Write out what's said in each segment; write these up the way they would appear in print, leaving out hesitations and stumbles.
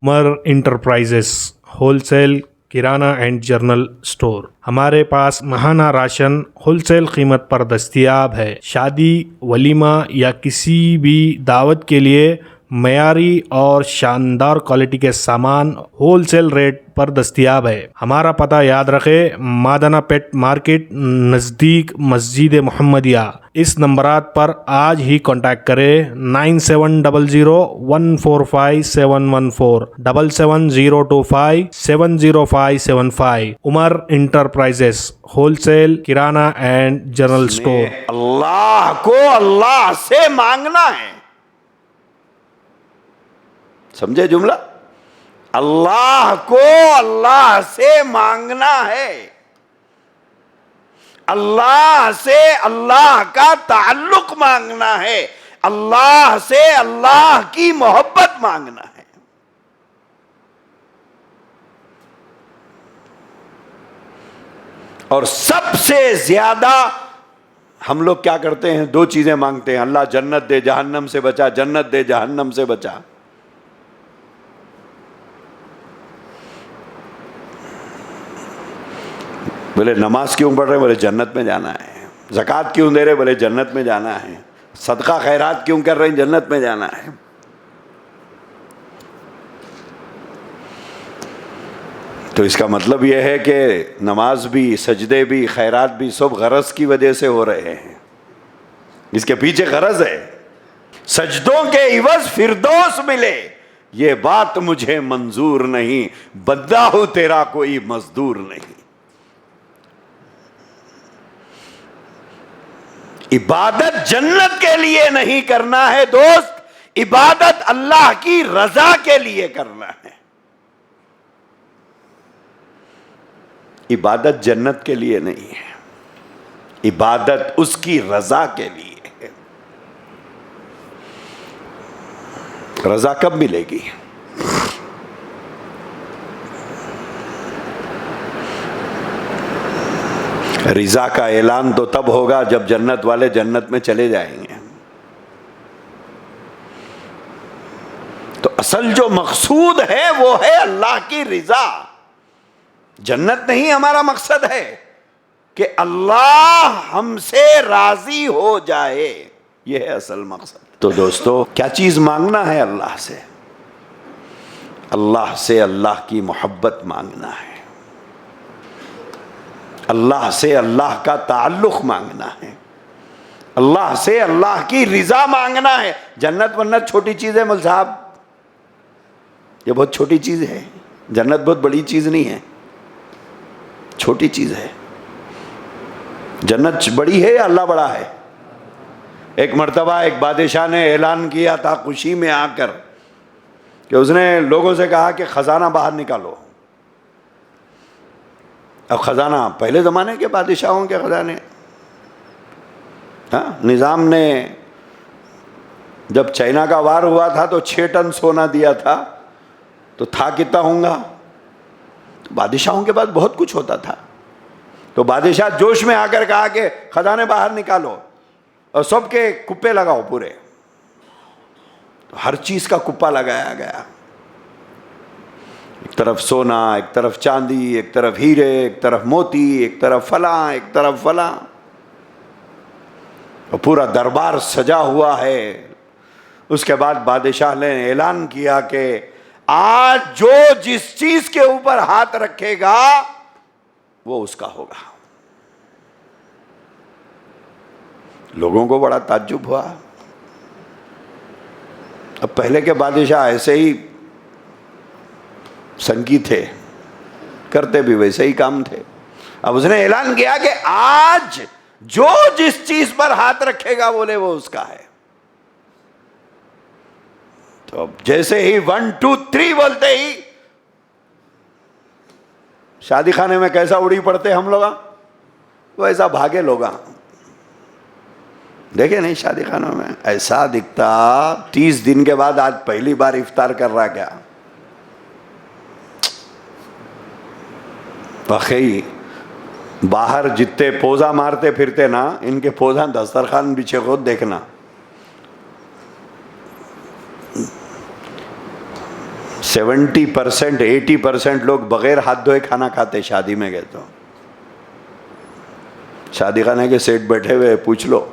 Umar enterprises wholesale kirana and general store. ہمارے پاس ماہانہ راشن ہول سیل قیمت پر دستیاب ہے. شادی، ولیمہ یا کسی بھی دعوت کے لیے معیاری اور شاندار کوالٹی کے سامان ہول سیل ریٹ پر دستیاب ہے. ہمارا پتہ یاد رکھیں، مادانہ پیٹ مارکیٹ نزدیک مسجد محمدیہ. اس نمبرات پر آج ہی کانٹیکٹ کریں: 9700145714 77025700575. Umar enterprises wholesale kirana and general store. اللہ کو اللہ سے مانگنا ہے. سمجھے جملہ؟ اللہ کو اللہ سے مانگنا ہے. اللہ سے اللہ کا تعلق مانگنا ہے. اللہ سے اللہ کی محبت مانگنا ہے. اور سب سے زیادہ ہم لوگ کیا کرتے ہیں؟ دو چیزیں مانگتے ہیں: اللہ جنت دے، جہنم سے بچا. جنت دے، جہنم سے بچا. بولے نماز کیوں پڑھ رہے؟ بولے جنت میں جانا ہے. زکوٰۃ کیوں دے رہے؟ بولے جنت میں جانا ہے. صدقہ خیرات کیوں کر رہے ہیں؟ جنت میں جانا ہے. تو اس کا مطلب یہ ہے کہ نماز بھی، سجدے بھی، خیرات بھی سب غرض کی وجہ سے ہو رہے ہیں. اس کے پیچھے غرض ہے. سجدوں کے عوض فردوس ملے، یہ بات مجھے منظور نہیں. بندہ ہوں تیرا، کوئی مزدور نہیں. عبادت جنت کے لیے نہیں کرنا ہے دوست، عبادت اللہ کی رضا کے لیے کرنا ہے. عبادت جنت کے لیے نہیں ہے، عبادت اس کی رضا کے لیے ہے. رضا کب ملے گی؟ رضا کا اعلان تو تب ہوگا جب جنت والے جنت میں چلے جائیں گے. تو اصل جو مقصود ہے وہ ہے اللہ کی رضا. جنت نہیں ہمارا مقصد ہے، کہ اللہ ہم سے راضی ہو جائے. یہ ہے اصل مقصد. تو دوستو، کیا چیز مانگنا ہے اللہ سے؟ اللہ سے اللہ کی محبت مانگنا ہے. اللہ سے اللہ کا تعلق مانگنا ہے. اللہ سے اللہ کی رضا مانگنا ہے. جنت ونت چھوٹی چیز ہے مول صاحب، یہ بہت چھوٹی چیز ہے. جنت بہت بڑی چیز نہیں ہے، چھوٹی چیز ہے. جنت بڑی ہے یا اللہ بڑا ہے؟ ایک مرتبہ ایک بادشاہ نے اعلان کیا تھا خوشی میں آ کر کہ اس نے لوگوں سے کہا کہ خزانہ باہر نکالو. اب خزانہ پہلے زمانے کے بادشاہوں کے خزانے، نظام نے جب چائنا کا وار ہوا تھا تو 6 ٹن سونا دیا تھا. تو تھا کتنا ہوں گا؟ بادشاہوں کے پاس بہت کچھ ہوتا تھا. تو بادشاہ جوش میں آ کر کہا کہ خزانے باہر نکالو اور سب کے کپے لگاؤ پورے. تو ہر چیز کا کپا لگایا گیا. ایک طرف سونا، ایک طرف چاندی، ایک طرف ہیرے، ایک طرف موتی، ایک طرف فلاں، ایک طرف فلاں. اور پورا دربار سجا ہوا ہے. اس کے بعد بادشاہ نے اعلان کیا کہ آج جو جس چیز کے اوپر ہاتھ رکھے گا وہ اس کا ہوگا. لوگوں کو بڑا تعجب ہوا. اب پہلے کے بادشاہ ایسے ہی سنگی تھے، کرتے بھی ویسے ہی کام تھے. اب اس نے اعلان کیا کہ آج جو جس چیز پر ہاتھ رکھے گا بولے وہ اس کا ہے. تو اب جیسے ہی 1 2 3 بولتے ہی شادی خانے میں کیسا اڑی پڑتے ہم لوگ، ویسا بھاگے لوگ. دیکھیں نہیں شادی خانوں میں ایسا دکھتا 30 دن کے بعد آج پہلی بار افطار کر رہا کیا. واقعی باہر جتنے پوزا مارتے پھرتے نا، ان کے پوزا دسترخوان بچھے خود دیکھنا. 70% 80% لوگ بغیر ہاتھ دھوئے کھانا کھاتے. شادی میں گئے تو شادی خانے کے سیٹ بیٹھے ہوئے پوچھ لو,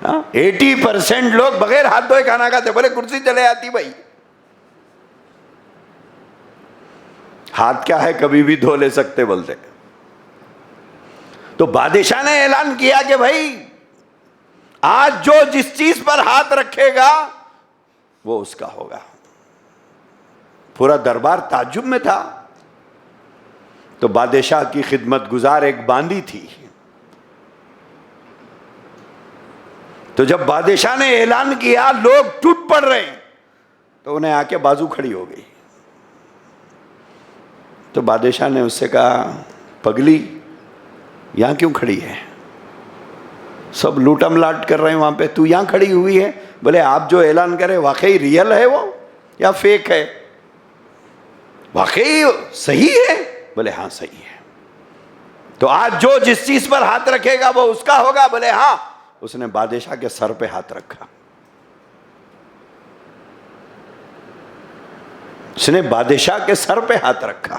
80% لوگ بغیر ہاتھ دھوئے کھانا کھاتے. بولے کرسی چلے آتی بھائی, ہاتھ کیا ہے کبھی بھی دھو لے سکتے بولتے. تو بادشاہ نے اعلان کیا کہ بھائی آج جو جس چیز پر ہاتھ رکھے گا وہ اس کا ہوگا. پورا دربار تعجب میں تھا. تو بادشاہ کی خدمت گزار ایک باندی تھی. تو جب بادشاہ نے اعلان کیا لوگ ٹوٹ پڑ رہے ہیں, تو انہیں آ کے بازو کھڑی ہو گئی. تو بادشاہ نے اس سے کہا پگلی یہاں کیوں کھڑی ہے؟ سب لوٹم لاٹ کر رہے ہیں وہاں پہ, تو یہاں کھڑی ہوئی ہے. بولے آپ جو اعلان کرے واقعی ریئل ہے وہ یا فیک ہے؟ واقعی صحیح ہے؟ بولے ہاں صحیح ہے. تو آج جو جس چیز پر ہاتھ رکھے گا وہ اس کا ہوگا؟ بولے ہاں. اس نے بادشاہ کے سر پہ ہاتھ رکھا. اس نے بادشاہ کے سر پہ ہاتھ رکھا.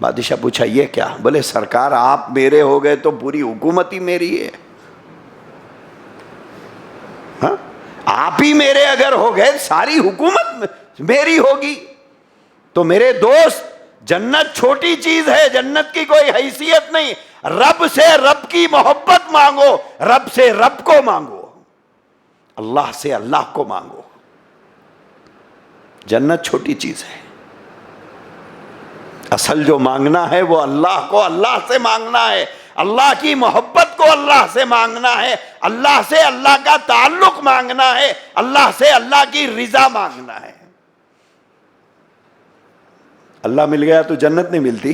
بادشاہ پوچھا یہ کیا؟ بولے سرکار آپ میرے ہو گئے تو پوری حکومت ہی میری ہے. ہاں آپ ہی میرے اگر ہو گئے ساری حکومت میری ہوگی. تو میرے دوست جنت چھوٹی چیز ہے, جنت کی کوئی حیثیت نہیں. رب سے رب کی محبت مانگو, رب سے رب کو مانگو, اللہ سے اللہ کو مانگو. جنت چھوٹی چیز ہے. اصل جو مانگنا ہے وہ اللہ کو اللہ سے مانگنا ہے, اللہ کی محبت کو اللہ سے مانگنا ہے, اللہ سے اللہ کا تعلق مانگنا ہے, اللہ سے اللہ کی رضا مانگنا ہے. اللہ مل گیا تو جنت نہیں ملتی.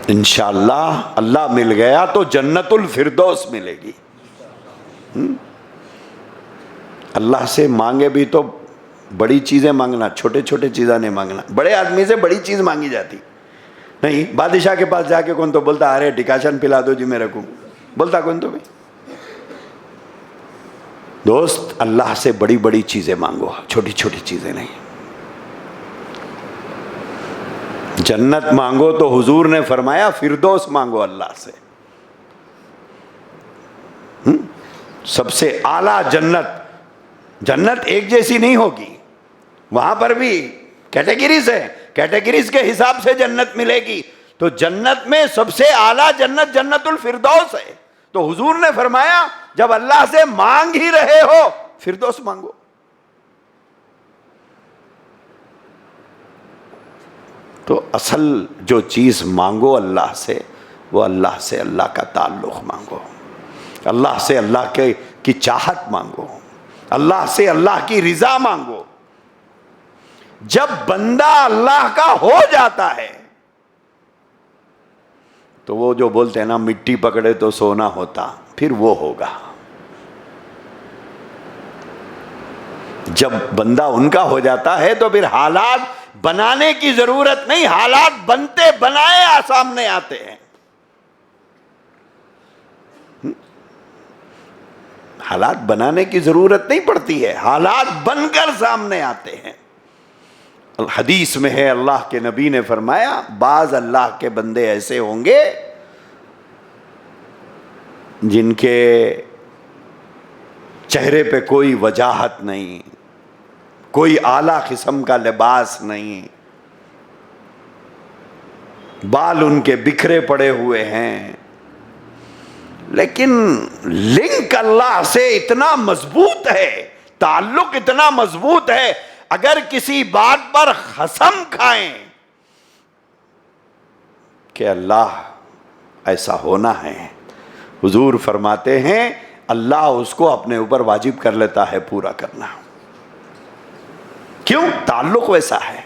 انشاءاللہ اللہ مل گیا تو جنت الفردوس ملے گی. اللہ سے مانگے بھی تو بڑی چیزیں مانگنا, چھوٹے چھوٹے چیزیں نہیں مانگنا. بڑے آدمی سے بڑی چیز مانگی جاتی نہیں. بادشاہ کے پاس جا کے کون تو بولتا ارے ڈکاشن پلا دو جی میرے کو, بولتا کون تو بھی. دوست اللہ سے بڑی بڑی چیزیں مانگو, چھوٹی چھوٹی چیزیں نہیں. جنت مانگو تو حضور نے فرمایا فردوس مانگو اللہ سے. سب سے اعلیٰ جنت. جنت ایک جیسی نہیں ہوگی, وہاں پر بھی کیٹیگریز ہے, کیٹیگریز کے حساب سے جنت ملے گی. تو جنت میں سب سے اعلیٰ جنت جنت الفردوس ہے. تو حضور نے فرمایا جب اللہ سے مانگ ہی رہے ہو فردوس مانگو. تو اصل جو چیز مانگو اللہ سے وہ اللہ سے اللہ کا تعلق مانگو, اللہ سے اللہ کی چاہت مانگو, اللہ سے اللہ کی رضا مانگو. جب بندہ اللہ کا ہو جاتا ہے تو وہ جو بولتے ہیں نا مٹی پکڑے تو سونا ہوتا, پھر وہ ہوگا. جب بندہ ان کا ہو جاتا ہے تو پھر حالات بنانے کی ضرورت نہیں, حالات بنتے بنائے سامنے آتے ہیں. حالات بنانے کی ضرورت نہیں پڑتی ہے, حالات بن کر سامنے آتے ہیں. حدیث میں ہے اللہ کے نبی نے فرمایا بعض اللہ کے بندے ایسے ہوں گے جن کے چہرے پہ کوئی وجاہت نہیں, کوئی اعلیٰ قسم کا لباس نہیں, بال ان کے بکھرے پڑے ہوئے ہیں, لیکن لنک اللہ سے اتنا مضبوط ہے, تعلق اتنا مضبوط ہے, اگر کسی بات پر قسم کھائیں کہ اللہ ایسا ہونا ہے, حضور فرماتے ہیں اللہ اس کو اپنے اوپر واجب کر لیتا ہے پورا کرنا. کیوں؟ تعلق ویسا ہے.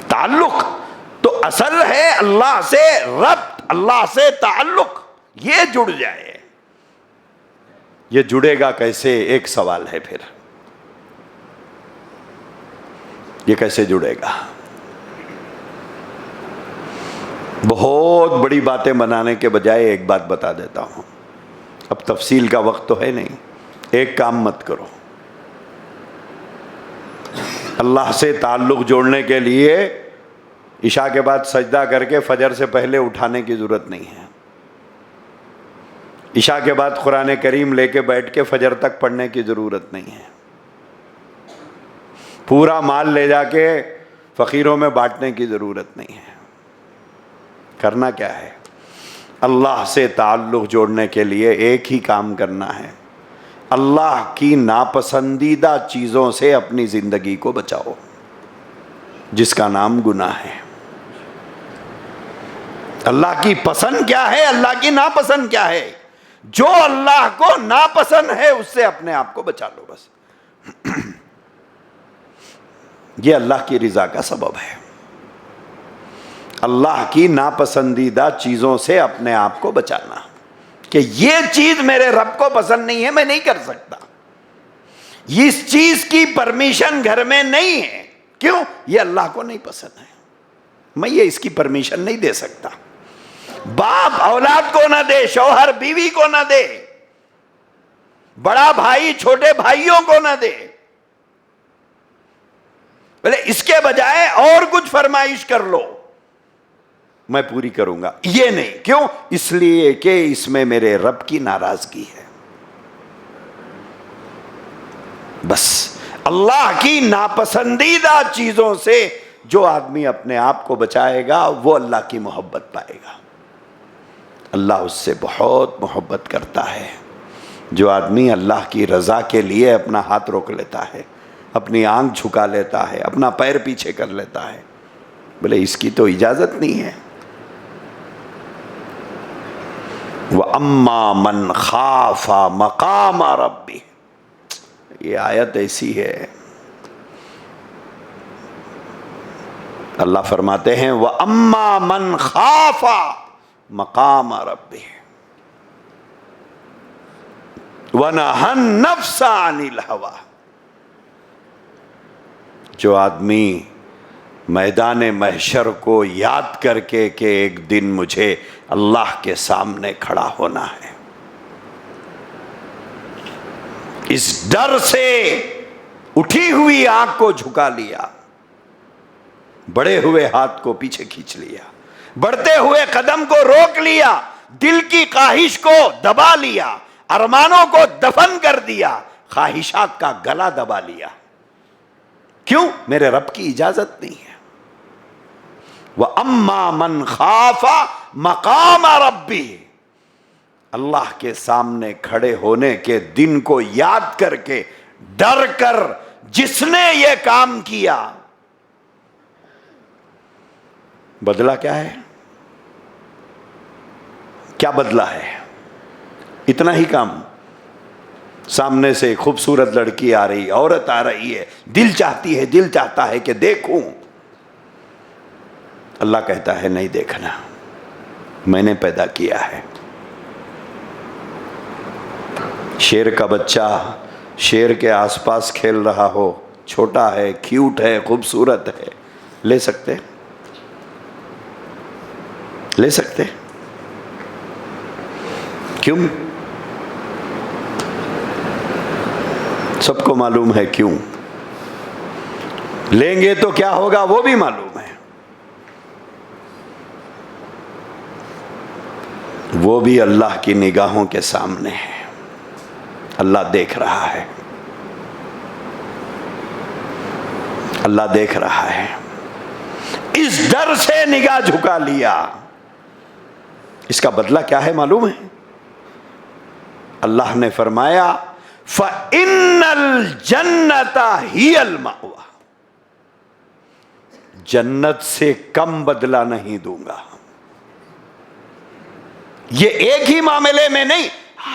تعلق تو اصل ہے اللہ سے ربط, اللہ سے تعلق, یہ جڑ جائے. یہ جڑے گا کیسے؟ ایک سوال ہے پھر, یہ کیسے جڑے گا؟ بہت بڑی باتیں بنانے کے بجائے ایک بات بتا دیتا ہوں. اب تفصیل کا وقت تو ہے نہیں. ایک کام مت کرو، اللہ سے تعلق جوڑنے کے لیے عشاء کے بعد سجدہ کر کے فجر سے پہلے اٹھانے کی ضرورت نہیں ہے. عشاء کے بعد قرآن کریم لے کے بیٹھ کے فجر تک پڑھنے کی ضرورت نہیں ہے. پورا مال لے جا کے فقیروں میں بانٹنے کی ضرورت نہیں ہے. کرنا کیا ہے؟ اللہ سے تعلق جوڑنے کے لیے ایک ہی کام کرنا ہے، اللہ کی ناپسندیدہ چیزوں سے اپنی زندگی کو بچاؤ، جس کا نام گناہ ہے. اللہ کی پسند کیا ہے، اللہ کی ناپسند کیا ہے؟ جو اللہ کو ناپسند ہے اس سے اپنے آپ کو بچا لو بس. یہ اللہ کی رضا کا سبب ہے. اللہ کی ناپسندیدہ چیزوں سے اپنے آپ کو بچانا کہ یہ چیز میرے رب کو پسند نہیں ہے، میں نہیں کر سکتا. اس چیز کی پرمیشن گھر میں نہیں ہے. کیوں؟ یہ اللہ کو نہیں پسند ہے، میں یہ اس کی پرمیشن نہیں دے سکتا. باپ اولاد کو نہ دے، شوہر بیوی کو نہ دے، بڑا بھائی چھوٹے بھائیوں کو نہ دے. بولے اس کے بجائے اور کچھ فرمائش کر لو، میں پوری کروں گا. یہ نہیں. کیوں؟ اس لیے کہ اس میں میرے رب کی ناراضگی ہے. بس اللہ کی ناپسندیدہ چیزوں سے جو آدمی اپنے آپ کو بچائے گا وہ اللہ کی محبت پائے گا. اللہ اس سے بہت محبت کرتا ہے. جو آدمی اللہ کی رضا کے لیے اپنا ہاتھ روک لیتا ہے، اپنی آنکھ جھکا لیتا ہے، اپنا پیر پیچھے کر لیتا ہے، بولے اس کی تو اجازت نہیں ہے. وَأَمَّا مَنْ خَافَ مَقَامَ رَبِّهِ، یہ آیت ایسی ہے. اللہ فرماتے ہیں وَأَمَّا مَنْ خَافَ مَقَامَ رَبِّهِ وَنَهَى النَّفْسَ عَنِ الْهَوَىٰ. جو آدمی میدان محشر کو یاد کر کے کہ ایک دن مجھے اللہ کے سامنے کھڑا ہونا ہے، اس ڈر سے اٹھی ہوئی آنکھ کو جھکا لیا، بڑھے ہوئے ہاتھ کو پیچھے کھینچ لیا، بڑھتے ہوئے قدم کو روک لیا، دل کی خواہش کو دبا لیا، ارمانوں کو دفن کر دیا، خواہشات کا گلا دبا لیا. کیوں؟ میرے رب کی اجازت نہیں ہے. وَأَمَّا مَنْ خَافَ مَقَامَ رَبِّهِ، اللہ کے سامنے کھڑے ہونے کے دن کو یاد کر کے ڈر کر جس نے یہ کام کیا، بدلہ کیا ہے؟ کیا بدلہ ہے؟ اتنا ہی کام. سامنے سے خوبصورت لڑکی آ رہی، عورت آ رہی ہے، دل چاہتی ہے، دل چاہتا ہے کہ دیکھوں. اللہ کہتا ہے نہیں دیکھنا، میں نے پیدا کیا ہے. شیر کا بچہ شیر کے آس پاس کھیل رہا ہو، چھوٹا ہے، کیوٹ ہے، خوبصورت ہے، لے سکتے؟ لے سکتے؟ کیوں؟ سب کو معلوم ہے کیوں. لیں گے تو کیا ہوگا وہ بھی معلوم ہے. وہ بھی اللہ کی نگاہوں کے سامنے ہے، اللہ دیکھ رہا ہے، اللہ دیکھ رہا ہے. اس ڈر سے نگاہ جھکا لیا. اس کا بدلہ کیا ہے معلوم ہے؟ اللہ نے فرمایا فَإِنَّ الْجَنَّةَ هِيَ الْمَأْوَىٰ، جنت سے کم بدلہ نہیں دوں گا. یہ ایک ہی معاملے میں نہیں،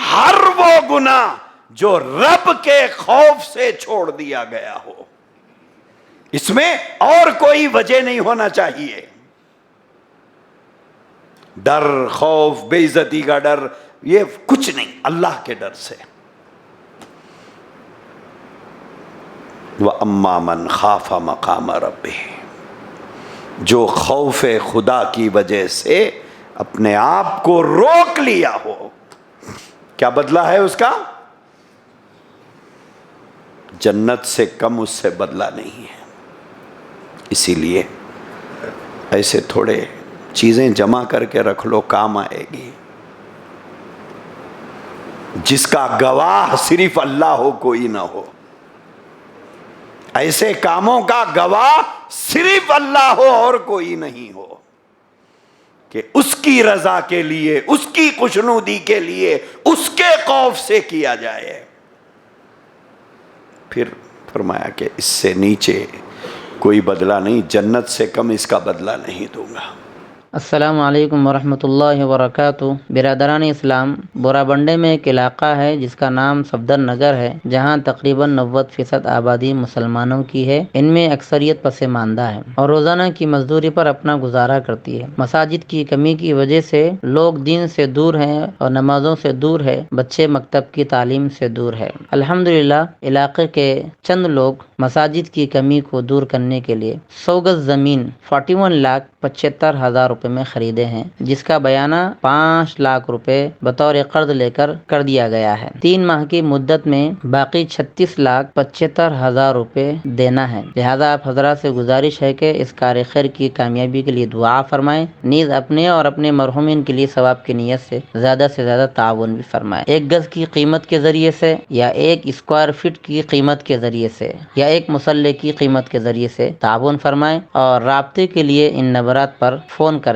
ہر وہ گناہ جو رب کے خوف سے چھوڑ دیا گیا ہو، اس میں اور کوئی وجہ نہیں ہونا چاہیے. ڈر، خوف، بے عزتی کا ڈر، یہ کچھ نہیں، اللہ کے ڈر سے. وَأَمَّا مَنْ خَافَ مَقَامَ رَبِّهِ، جو خوف خدا کی وجہ سے اپنے آپ کو روک لیا ہو. کیا بدلہ ہے اس کا؟ جنت سے کم اس سے بدلہ نہیں ہے. اسی لیے ایسے تھوڑے چیزیں جمع کر کے رکھ لو، کام آئے گی. جس کا گواہ صرف اللہ ہو، کوئی نہ ہو. ایسے کاموں کا گواہ صرف اللہ ہو اور کوئی نہیں ہو، کہ اس کی رضا کے لیے، اس کی خوشنودی کے لیے، اس کے خوف سے کیا جائے. پھر فرمایا کہ اس سے نیچے کوئی بدلہ نہیں، جنت سے کم اس کا بدلہ نہیں دوں گا. السلام علیکم ورحمۃ اللہ وبرکاتہ. برادران اسلام، بورا بنڈے میں ایک علاقہ ہے جس کا نام صفدر نگر ہے، جہاں تقریباً 90% آبادی مسلمانوں کی ہے. ان میں اکثریت پسماندہ ہے اور روزانہ کی مزدوری پر اپنا گزارا کرتی ہے. مساجد کی کمی کی وجہ سے لوگ دین سے دور ہیں اور نمازوں سے دور ہے، بچے مکتب کی تعلیم سے دور ہے. الحمدللہ علاقے کے چند لوگ مساجد کی کمی کو دور کرنے کے لیے 100 گز زمین 41,75,000 روپے میں خریدے ہیں، جس کا بیانہ 5 لاکھ روپے بطور قرض لے کر دیا گیا ہے. 3 ماہ کی مدت میں باقی 36,75,000 روپے دینا ہے. لہذا آپ حضرات سے گزارش ہے کہ اس کار خیر کی کامیابی کے لیے دعا فرمائیں، نیز اپنے اور اپنے مرحومین کے لیے ثواب کی نیت سے زیادہ تعاون بھی فرمائیں. 1 گز کی قیمت کے ذریعے سے، یا 1 اسکوائر فٹ کی قیمت کے ذریعے سے، یا 1 مسلح کی قیمت کے ذریعے سے تعاون فرمائیں، اور رابطے کے لیے ان نمبرات پر فون کر